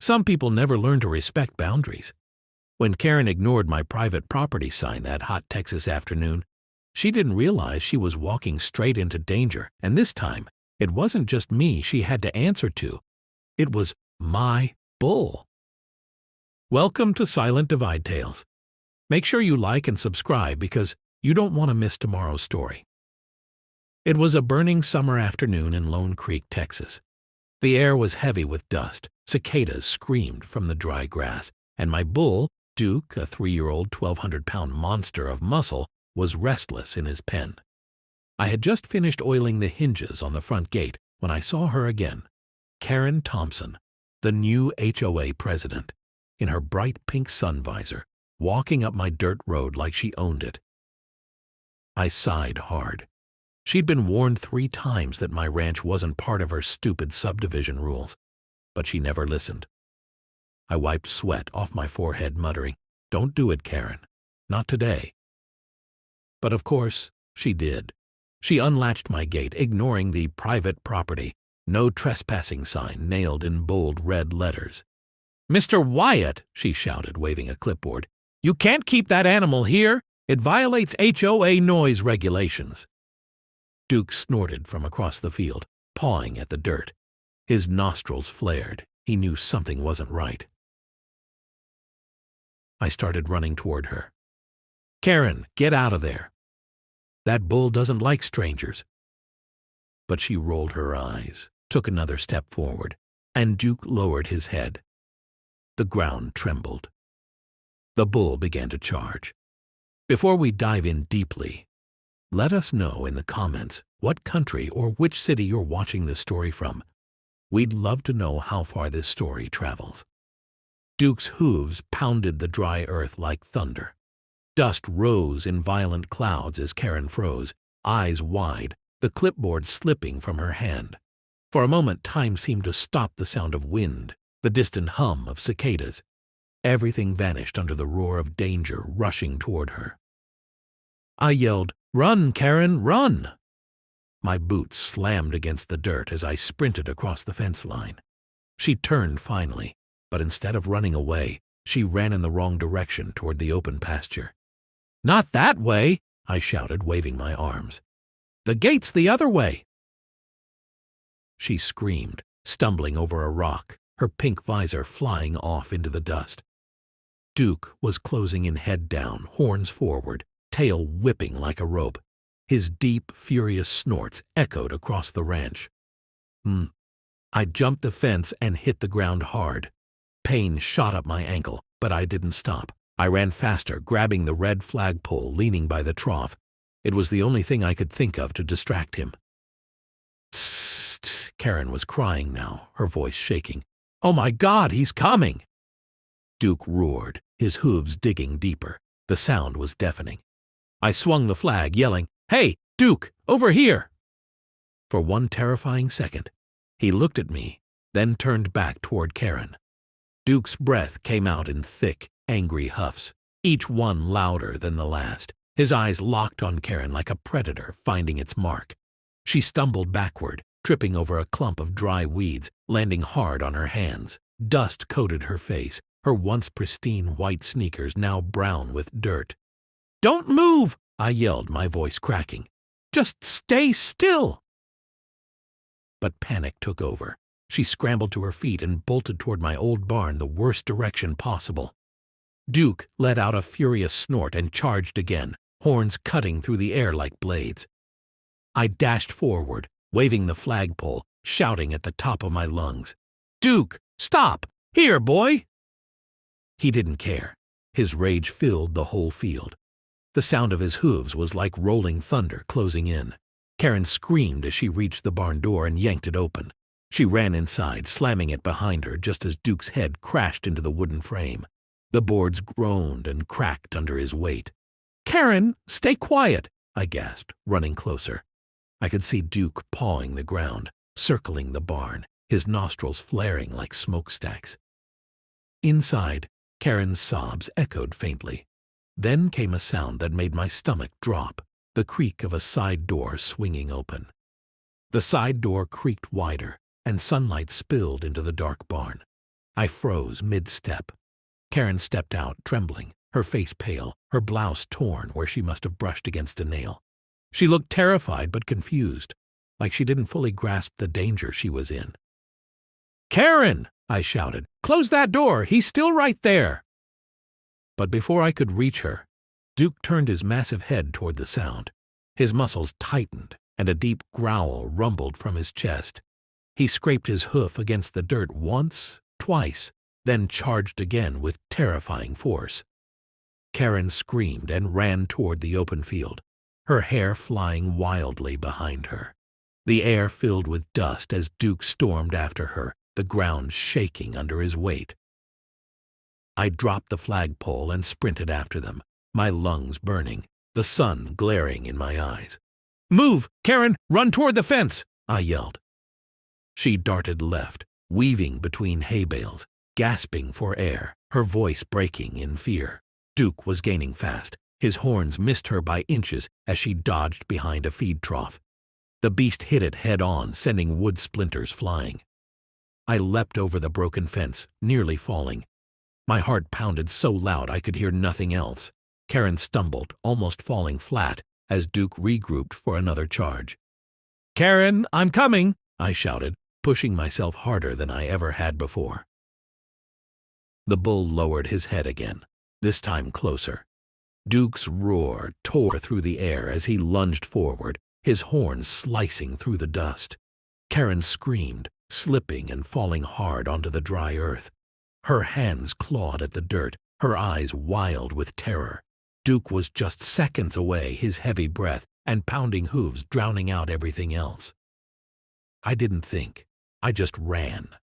Some people never learn to respect boundaries. When Karen ignored my private property sign that hot Texas afternoon, she didn't realize she was walking straight into danger, and this time, it wasn't just me she had to answer to. It was my bull. Welcome to Silent Divide Tales. Make sure you like and subscribe because you don't want to miss tomorrow's story. It was a burning summer afternoon in Lone Creek, Texas. The air was heavy with dust, cicadas screamed from the dry grass, and my bull, Duke, a 3-year-old 1,200-pound monster of muscle, was restless in his pen. I had just finished oiling the hinges on the front gate when I saw her again, Karen Thompson, the new HOA president, in her bright pink sun visor, walking up my dirt road like she owned it. I sighed hard. She'd been warned 3 times that my ranch wasn't part of her stupid subdivision rules, but she never listened. I wiped sweat off my forehead, muttering, "Don't do it, Karen. Not today." But of course, she did. She unlatched my gate, ignoring the private property, no trespassing sign nailed in bold red letters. "Mr. Wyatt," she shouted, waving a clipboard, "you can't keep that animal here. It violates HOA noise regulations." Duke snorted from across the field, pawing at the dirt. His nostrils flared. He knew something wasn't right. I started running toward her. "Karen, get out of there. That bull doesn't like strangers." But she rolled her eyes, took another step forward, and Duke lowered his head. The ground trembled. The bull began to charge. Before we dive in deeply, let us know in the comments what country or which city you're watching this story from. We'd love to know how far this story travels. Duke's hooves pounded the dry earth like thunder. Dust rose in violent clouds as Karen froze, eyes wide, the clipboard slipping from her hand. For a moment, time seemed to stop. The sound of wind, the distant hum of cicadas. Everything vanished under the roar of danger rushing toward her. I yelled, "Run, Karen, run!" My boots slammed against the dirt as I sprinted across the fence line. She turned finally, but instead of running away, she ran in the wrong direction toward the open pasture. "Not that way!" I shouted, waving my arms. "The gate's the other way!" She screamed, stumbling over a rock, her pink visor flying off into the dust. Duke was closing in head down, horns forward, tail whipping like a rope. His deep, furious snorts echoed across the ranch. I jumped the fence and hit the ground hard. Pain shot up my ankle, but I didn't stop. I ran faster, grabbing the red flagpole leaning by the trough. It was the only thing I could think of to distract him. "Psst!" Karen was crying now, her voice shaking. "Oh my God, he's coming!" Duke roared, his hooves digging deeper. The sound was deafening. I swung the flag, yelling, "Hey, Duke, over here!" For one terrifying second, he looked at me, then turned back toward Karen. Duke's breath came out in thick, angry huffs, each one louder than the last. His eyes locked on Karen like a predator finding its mark. She stumbled backward, tripping over a clump of dry weeds, landing hard on her hands. Dust coated her face, her once pristine white sneakers now brown with dirt. "Don't move!" I yelled, my voice cracking. "Just stay still!" But panic took over. She scrambled to her feet and bolted toward my old barn the worst direction possible. Duke let out a furious snort and charged again, horns cutting through the air like blades. I dashed forward, waving the flagpole, shouting at the top of my lungs, "Duke, stop! Here, boy!" He didn't care. His rage filled the whole field. The sound of his hooves was like rolling thunder closing in. Karen screamed as she reached the barn door and yanked it open. She ran inside, slamming it behind her just as Duke's head crashed into the wooden frame. The boards groaned and cracked under his weight. "Karen, stay quiet!" I gasped, running closer. I could see Duke pawing the ground, circling the barn, his nostrils flaring like smokestacks. Inside, Karen's sobs echoed faintly. Then came a sound that made my stomach drop, the creak of a side door swinging open. The side door creaked wider, and sunlight spilled into the dark barn. I froze mid-step. Karen stepped out, trembling, her face pale, her blouse torn where she must have brushed against a nail. She looked terrified but confused, like she didn't fully grasp the danger she was in. "Karen!" I shouted. "Close that door! He's still right there!" But before I could reach her, Duke turned his massive head toward the sound. His muscles tightened, and a deep growl rumbled from his chest. He scraped his hoof against the dirt once, twice, then charged again with terrifying force. Karen screamed and ran toward the open field, her hair flying wildly behind her. The air filled with dust as Duke stormed after her, the ground shaking under his weight. I dropped the flagpole and sprinted after them, my lungs burning, the sun glaring in my eyes. "Move! Karen, run toward the fence!" I yelled. She darted left, weaving between hay bales, gasping for air, her voice breaking in fear. Duke was gaining fast. His horns missed her by inches as she dodged behind a feed trough. The beast hit it head-on, sending wood splinters flying. I leapt over the broken fence, nearly falling. My heart pounded so loud I could hear nothing else. Karen stumbled, almost falling flat, as Duke regrouped for another charge. "Karen, I'm coming!" I shouted, pushing myself harder than I ever had before. The bull lowered his head again, this time closer. Duke's roar tore through the air as he lunged forward, his horns slicing through the dust. Karen screamed, slipping and falling hard onto the dry earth. Her hands clawed at the dirt, her eyes wild with terror. Duke was just seconds away, his heavy breath and pounding hooves drowning out everything else. I didn't think. I just ran.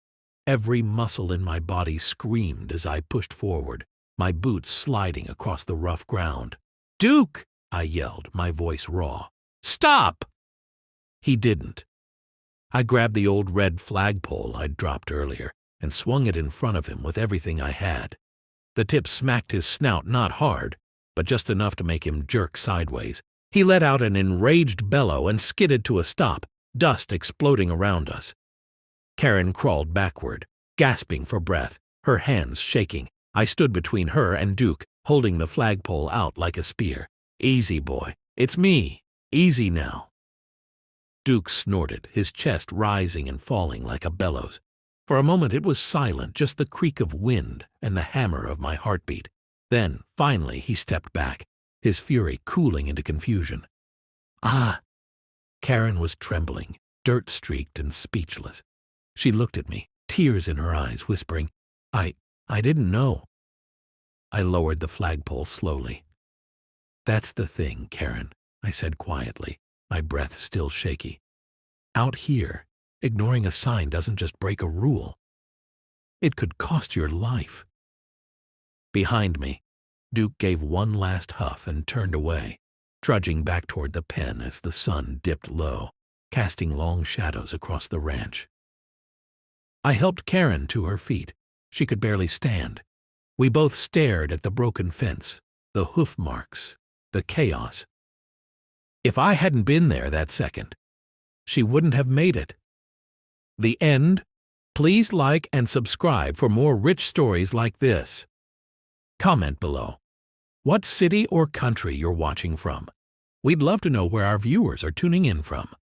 Every muscle in my body screamed as I pushed forward, my boots sliding across the rough ground. "Duke!" I yelled, my voice raw. "Stop!" He didn't. I grabbed the old red flagpole I'd dropped earlier and swung it in front of him with everything I had. The tip smacked his snout not hard, but just enough to make him jerk sideways. He let out an enraged bellow and skidded to a stop, dust exploding around us. Karen crawled backward, gasping for breath, her hands shaking. I stood between her and Duke, holding the flagpole out like a spear. "Easy, boy. It's me. Easy now." Duke snorted, his chest rising and falling like a bellows. For a moment it was silent, just the creak of wind and the hammer of my heartbeat. Then, finally, he stepped back, his fury cooling into confusion. "Ah!" Karen was trembling, dirt-streaked and speechless. She looked at me, tears in her eyes, whispering, I didn't know." I lowered the flagpole slowly. "That's the thing, Karen," I said quietly, my breath still shaky. "Out here, ignoring a sign doesn't just break a rule. It could cost your life." Behind me, Duke gave one last huff and turned away, trudging back toward the pen as the sun dipped low, casting long shadows across the ranch. I helped Karen to her feet. She could barely stand. We both stared at the broken fence, the hoof marks, the chaos. If I hadn't been there that second, she wouldn't have made it. The end. Please like and subscribe for more rich stories like this. Comment below what city or country you're watching from. We'd love to know where our viewers are tuning in from.